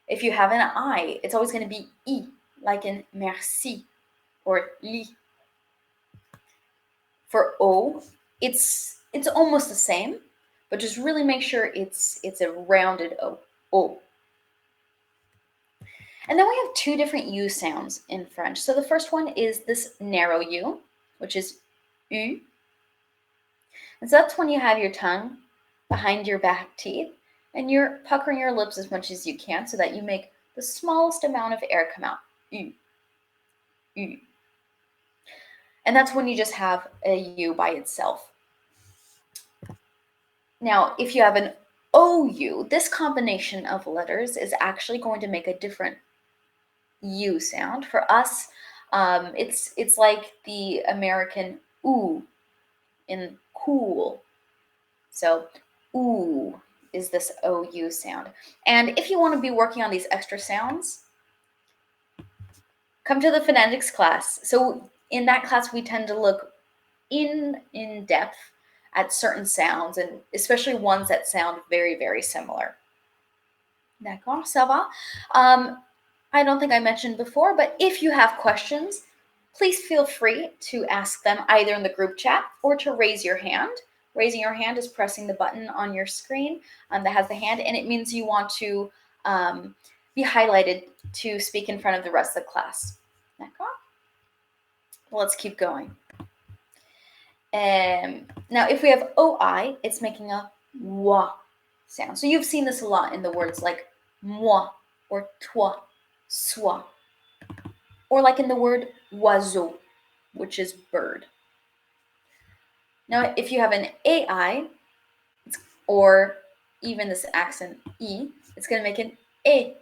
If you have an I, it's always going to be I, like in merci or li. For O, it's almost the same, but just really make sure it's a rounded O. O. And then we have two different U sounds in French. So the first one is this narrow U, which is U. And so that's when you have your tongue behind your back teeth and you're puckering your lips as much as you can so that you make the smallest amount of air come out. U. U. And that's when you just have a U by itself. Now, if you have an OU, this combination of letters is actually going to make a different U sound. For us, it's like the American ooh in cool. So ooh is this OU sound. And if you want to be working on these extra sounds, come to the phonetics class. So in that class, we tend to look in depth at certain sounds, and especially ones that sound very, very similar. D'accord, ça va? I don't think I mentioned before, but if you have questions, please feel free to ask them either in the group chat or to raise your hand. Raising your hand is pressing the button on your screen that has the hand, and it means you want to be highlighted to speak in front of the rest of the class. D'accord? Let's keep going. Now, if we have OI, it's making a wa sound. So you've seen this a lot in the words like moi or toi, soi, or like in the word oiseau, which is bird. Now, if you have an AI, or even this accent E, it's going to make an E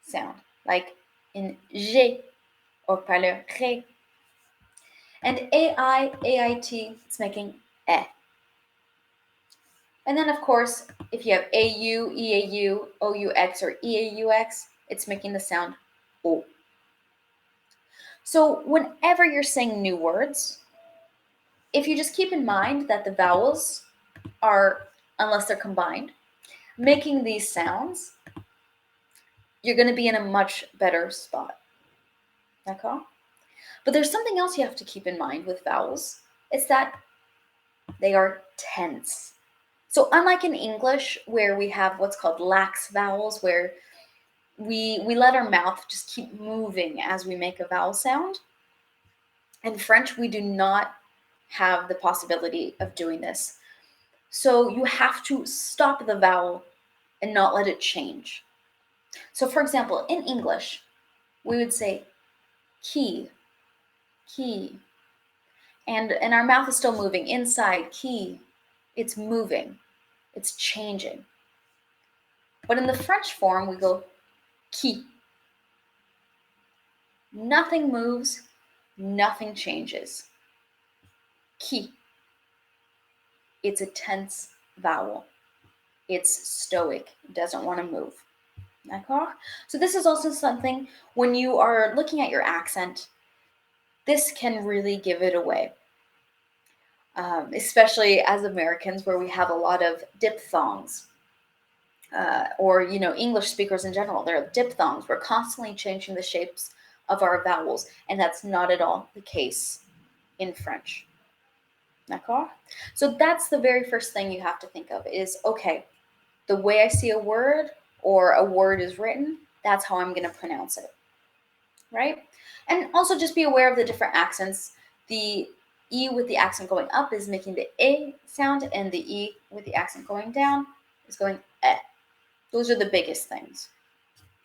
sound, like in G or parlerai. And AI, AIT, it's making E. And then, of course, if you have AU, EAU, OUX, or EAUX, it's making the sound O. So whenever you're saying new words, if you just keep in mind that the vowels are, unless they're combined, making these sounds, you're going to be in a much better spot. D'accord? But there's something else you have to keep in mind with vowels. It's that they are tense. So unlike in English, where we have what's called lax vowels, where we let our mouth just keep moving as we make a vowel sound, in French, we do not have the possibility of doing this. So you have to stop the vowel and not let it change. So for example, in English, we would say key, key. And our mouth is still moving inside, key. It's moving, it's changing. But in the French form, we go qui. Nothing moves, nothing changes. Qui. It's a tense vowel. It's stoic, it doesn't want to move. D'accord? So this is also something when you are looking at your accent, this can really give it away. Especially as Americans, where we have a lot of diphthongs. Or English speakers in general, they're diphthongs. We're constantly changing the shapes of our vowels, and that's not at all the case in French. D'accord? So that's the very first thing you have to think of is, okay, the way I see a word or a word is written, that's how I'm going to pronounce it, right? And also just be aware of the different accents. The E with the accent going up is making the A sound, and the E with the accent going down is going eh. Those are the biggest things.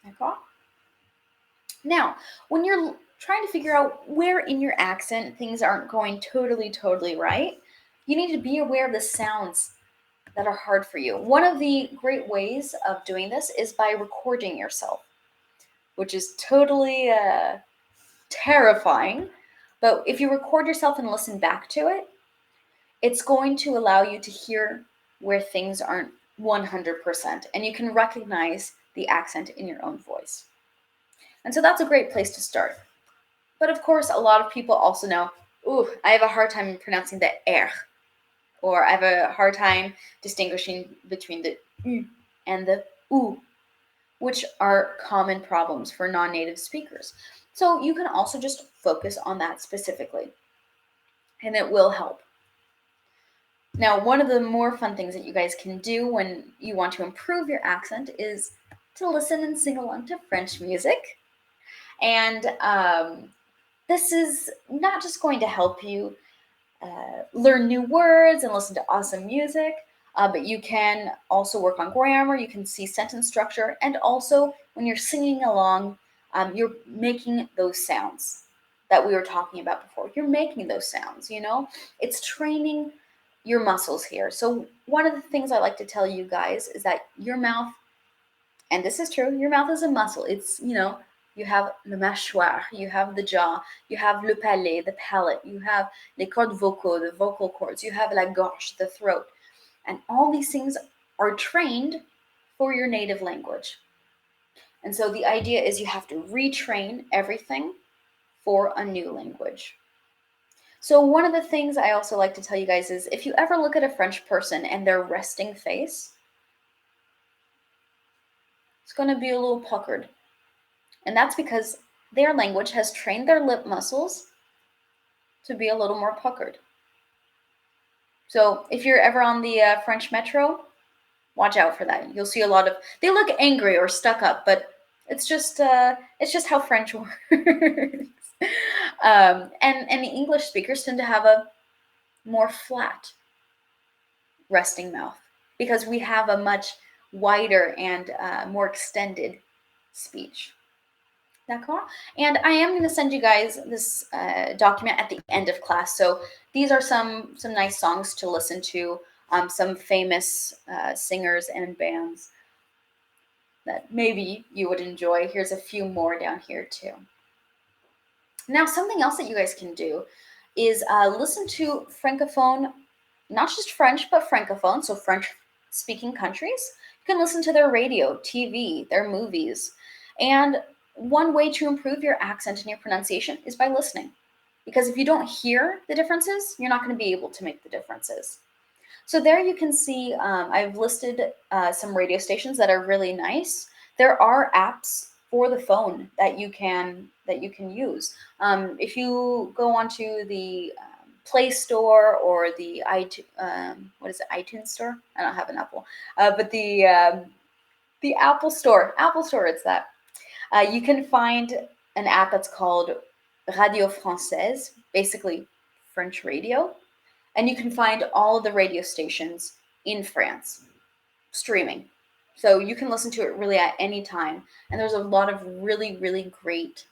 Okay? Now, when you're trying to figure out where in your accent things aren't going totally right, you need to be aware of the sounds that are hard for you. One of the great ways of doing this is by recording yourself, which is totally terrifying. But if you record yourself and listen back to it, it's going to allow you to hear where things aren't 100%, and you can recognize the accent in your own voice. And so that's a great place to start. But of course, a lot of people also know, I have a hard time pronouncing the R, or I have a hard time distinguishing between the U and the OO. which are common problems for non-native speakers. So you can also just focus on that specifically, and it will help. Now, one of the more fun things that you guys can do when you want to improve your accent is to listen and sing along to French music. And this is not just going to help you learn new words and listen to awesome music, but you can also work on grammar, you can see sentence structure, and also when you're singing along, you're making those sounds that we were talking about before. You're making those sounds, it's training your muscles here. So one of the things I like to tell you guys is that your mouth, and this is true, your mouth is a muscle. It's, you have le mâchoire, you have the jaw, you have le palais, the palate, you have les cordes vocaux, the vocal cords, you have la gorge, the throat. And all these things are trained for your native language. And so the idea is you have to retrain everything for a new language. So one of the things I also like to tell you guys is if you ever look at a French person and their resting face, it's going to be a little puckered. And that's because their language has trained their lip muscles to be a little more puckered. So if you're ever on the French metro, watch out for that. You'll see a lot of, they look angry or stuck up, but it's just how French works. And the English speakers tend to have a more flat resting mouth because we have a much wider and more extended speech. D'accord? And I am going to send you guys this document at the end of class. So these are some nice songs to listen to, some famous singers and bands that maybe you would enjoy. Here's a few more down here too. Now, something else that you guys can do is listen to Francophone, not just French, but Francophone, so French-speaking countries. You can listen to their radio, TV, their movies. And one way to improve your accent and your pronunciation is by listening. Because if you don't hear the differences, you're not going to be able to make the differences. So there you can see I've listed some radio stations that are really nice. There are apps for the phone that you can use. If you go onto the Play Store or the iTunes Store? I don't have an Apple, but the Apple Store. It's that. You can find an app that's called Radio Française, basically French radio. And you can find all of the radio stations in France streaming. So you can listen to it really at any time. And there's a lot of really, really great,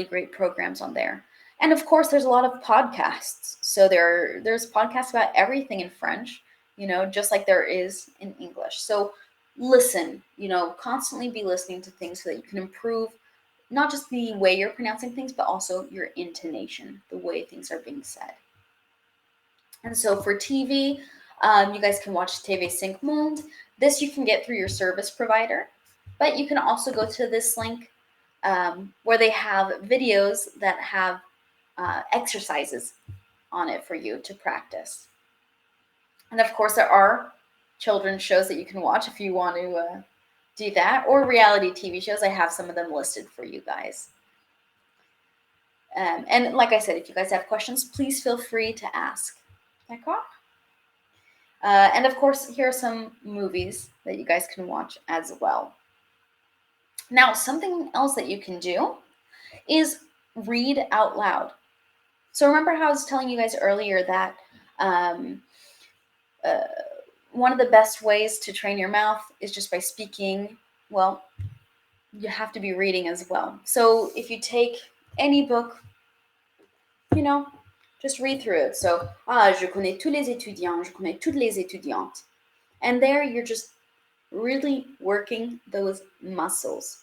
great programs on there. And of course, there's a lot of podcasts. So there's podcasts about everything in French, just like there is in English. So listen, constantly be listening to things so that you can improve not just the way you're pronouncing things, but also your intonation, the way things are being said. And so for TV, you guys can watch TV5 Monde. This you can get through your service provider, but you can also go to this link where they have videos that have exercises on it for you to practice. And of course, there are children's shows that you can watch if you want to do that, or reality TV shows. I have some of them listed for you guys. And like I said, if you guys have questions, please feel free to ask. D'accord? And of course, here are some movies that you guys can watch as well. Now, something else that you can do is read out loud. So remember how I was telling you guys earlier that one of the best ways to train your mouth is just by speaking. Well, you have to be reading as well. So if you take any book, just read through it. So, je connais tous les étudiants, je connais toutes les étudiantes. And there you're just really working those muscles.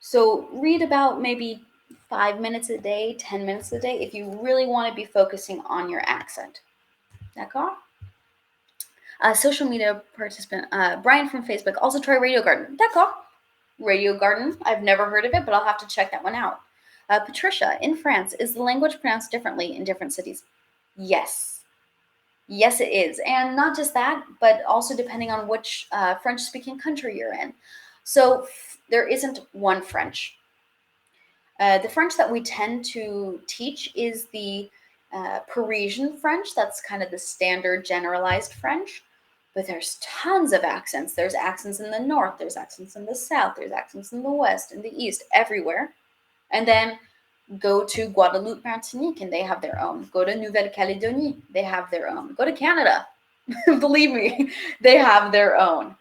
So read about maybe 5 minutes a day, 10 minutes a day, if you really want to be focusing on your accent. D'accord? Social media participant, Brian from Facebook, also try Radio Garden. D'accord? Radio Garden, I've never heard of it, but I'll have to check that one out. Patricia, in France, is the language pronounced differently in different cities? Yes. Yes, it is. And not just that, but also depending on which French-speaking country you're in. So there isn't one French. The French that we tend to teach is the Parisian French. That's kind of the standard generalized French. But there's tons of accents. There's accents in the north, there's accents in the south, there's accents in the west, in the east, everywhere. And then go to Guadeloupe, Martinique, and they have their own. Go to Nouvelle-Calédonie, they have their own. Go to Canada, believe me, they have their own.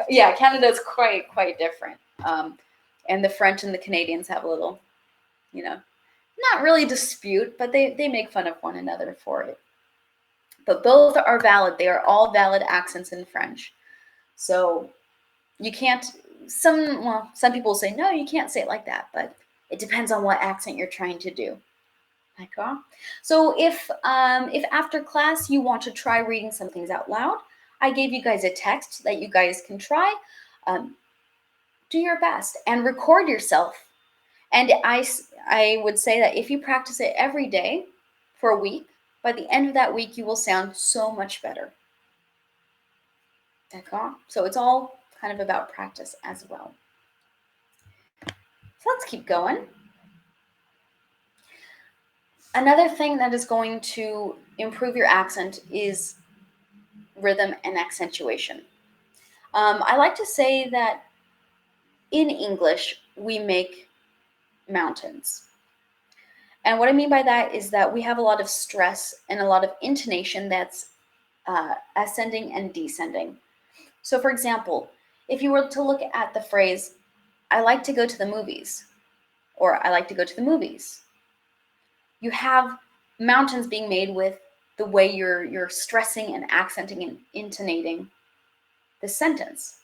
Yeah, Canada is quite different. And the French and the Canadians have a little, you know, not really dispute, but they make fun of one another for it. But both are valid. They are all valid accents in French. So you can't, some people say, no, you can't say it like that, but it depends on what accent you're trying to do. D'accord? So if after class you want to try reading some things out loud, I gave you guys a text that you guys can try. Do your best and record yourself. And I would say that if you practice it every day for a week, by the end of that week, you will sound so much better. D'accord? So it's all kind of about practice as well. So let's keep going. Another thing that is going to improve your accent is rhythm and accentuation. I like to say that in English, we make mountains. And what I mean by that is that we have a lot of stress and a lot of intonation that's ascending and descending. So for example, if you were to look at the phrase, I like to go to the movies, or I like to go to the movies, you have mountains being made with the way you're stressing and accenting and intonating the sentence.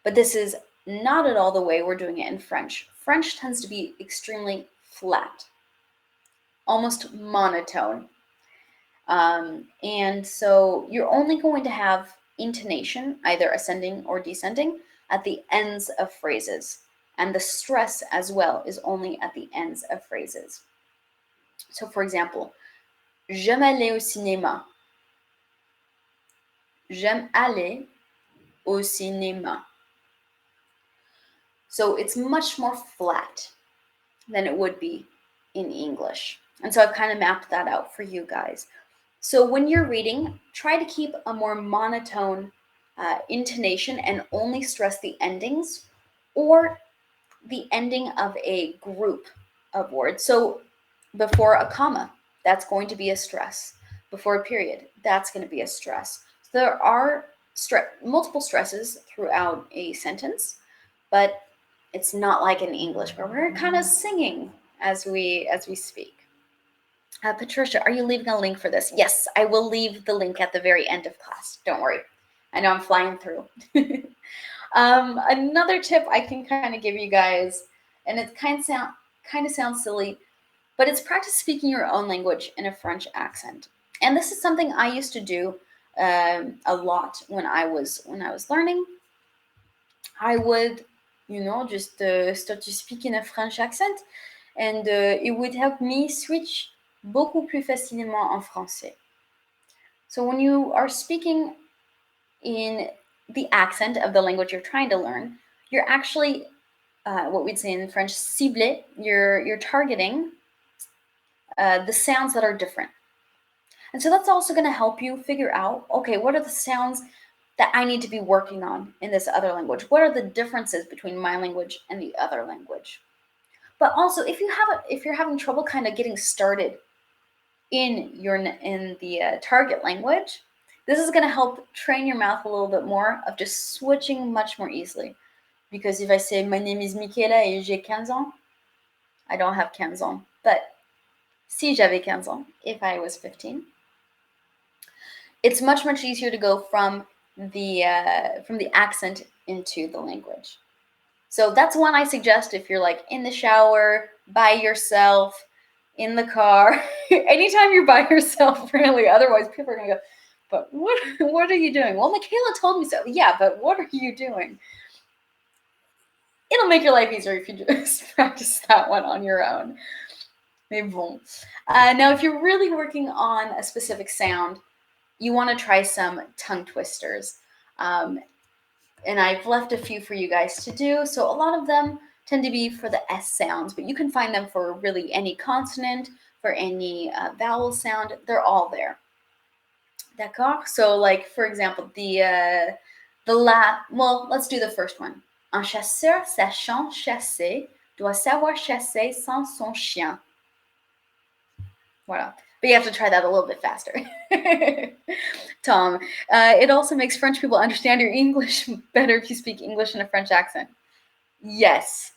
But this is not at all the way we're doing it in French. French tends to be extremely flat, almost monotone. And so you're only going to have intonation, either ascending or descending, at the ends of phrases. And the stress as well is only at the ends of phrases. So for example, j'aime aller au cinéma. J'aime aller au cinéma. So it's much more flat than it would be in English. And so I've kind of mapped that out for you guys. So when you're reading, try to keep a more monotone intonation and only stress the endings or the ending of a group of words. So before a comma, that's going to be a stress. Before a period, that's going to be a stress. So there are multiple stresses throughout a sentence, but it's not like in English where we're kind of singing as we speak. Patricia, are you leaving a link for this? Yes, I will leave the link at the very end of class. Don't worry. I know I'm flying through. Another tip I can kind of give you guys, and it kind of sounds silly, but it's practice speaking your own language in a French accent. And this is something I used to do a lot when I was learning. I would, just start to speak in a French accent, and it would help me switch beaucoup plus facilement en français. So when you are speaking in the accent of the language you're trying to learn, you're actually, what we'd say in French, ciblé. You're targeting the sounds that are different. And so that's also going to help you figure out, okay, what are the sounds that I need to be working on in this other language? What are the differences between my language and the other language? But also, if you're having trouble kind of getting started in the target language, this is going to help train your mouth a little bit more of just switching much more easily. Because if I say my name is Michaela et j'ai 15 ans, I don't have 15 ans, but si j'avais 15 ans, if I was 15, it's much easier to go from the accent into the language. So that's one I suggest if you're like in the shower, by yourself, in the car, anytime you're by yourself, really. Otherwise, people are gonna go, but what are you doing? Well, Michaela told me so. Yeah, but what are you doing? It'll make your life easier if you just practice that one on your own. Mais bon. Now, if you're really working on a specific sound, you want to try some tongue twisters. And I've left a few for you guys to do. So a lot of them tend to be for the S sounds, but you can find them for really any consonant, for any vowel sound. They're all there. D'accord? So like, for example, well, let's do the first one. Un chasseur sachant chasser doit savoir chasser sans son chien. Voilà. But you have to try that a little bit faster. Tom, it also makes French people understand your English better if you speak English in a French accent. Yes.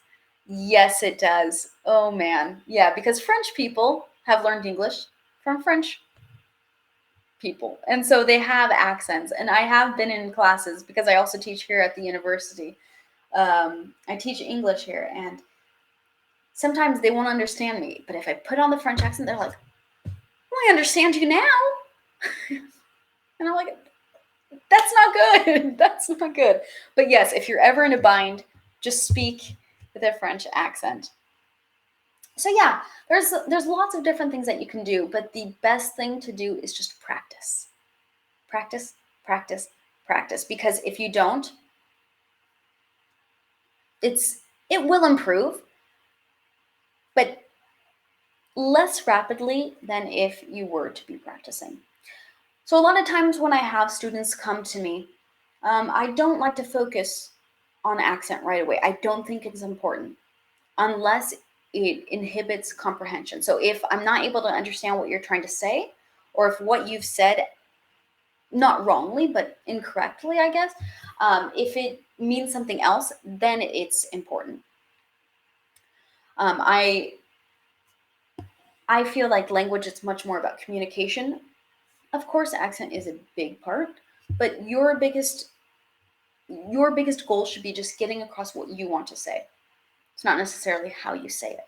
Yes, it does. Oh, man. Yeah, because French people have learned English from French people. And so they have accents. And I have been in classes because I also teach here at the university. I teach English here, and sometimes they won't understand me. But if I put on the French accent, they're like, well, I understand you now. And I'm like, that's not good. That's not good. But yes, if you're ever in a bind, just speak with a French accent. So yeah, there's lots of different things that you can do, but the best thing to do is just practice. Practice, practice, practice. Because if you don't, it will improve, but less rapidly than if you were to be practicing. So a lot of times when I have students come to me, I don't like to focus on accent right away. I don't think it's important unless it inhibits comprehension. So if I'm not able to understand what you're trying to say, or if what you've said, not wrongly, but incorrectly, I guess, if it means something else, then it's important. I feel like language is much more about communication. Of course, accent is a big part, but your biggest goal should be just getting across what you want to say. It's not necessarily how you say it.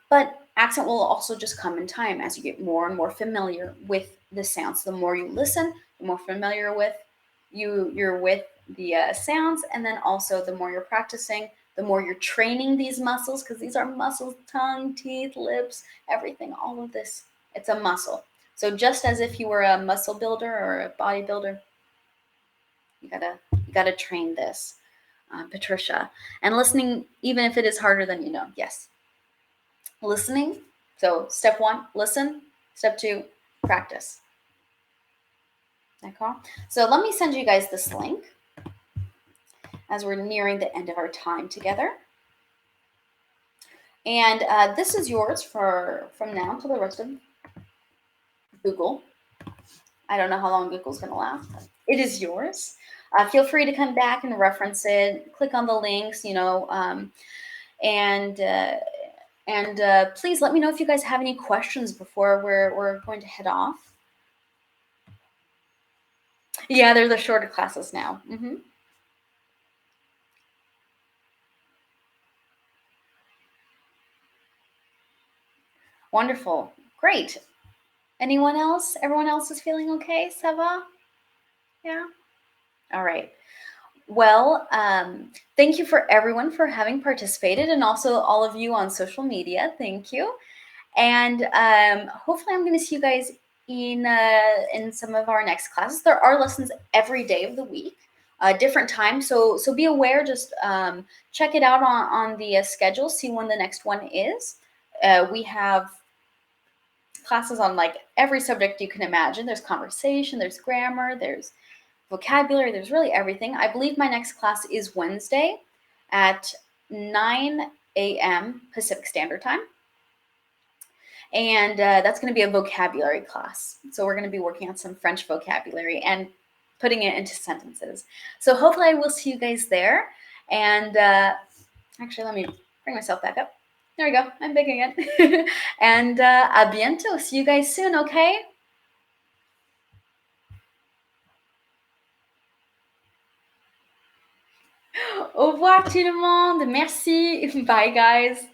But accent will also just come in time as you get more and more familiar with the sounds. The more you listen, the more familiar you're with the sounds, and then also the more you're practicing, the more you're training these muscles, because these are muscles: tongue, teeth, lips, everything. All of this, it's a muscle. So just as if you were a muscle builder or a bodybuilder, you gotta train this, Patricia. And listening, even if it is harder than you know. Yes, listening. So step one, listen. Step two, practice. Okay. So let me send you guys this link as we're nearing the end of our time together. And this is yours from now to the rest of Google. I don't know how long Google's going to last. It is yours. Feel free to come back and reference it. Click on the links, and please let me know if you guys have any questions before we're going to head off. Yeah, they're the shorter classes now. Wonderful. Great. Anyone else? Everyone else is feeling okay? Ça va? Yeah? All right. Well, thank you for everyone for having participated, and also all of you on social media. Thank you. And hopefully I'm going to see you guys in some of our next classes. There are lessons every day of the week, different times. So be aware. Just check it out on the schedule. See when the next one is. We have classes on like every subject you can imagine. There's conversation, there's grammar, there's vocabulary, there's really everything. I believe my next class is Wednesday at 9 a.m. Pacific Standard Time. And that's going to be a vocabulary class. So we're going to be working on some French vocabulary and putting it into sentences. So hopefully I will see you guys there. And actually, let me bring myself back up. There we go. I'm big again. And à bientôt. See you guys soon, okay? Au revoir tout le monde. Merci. Bye, guys.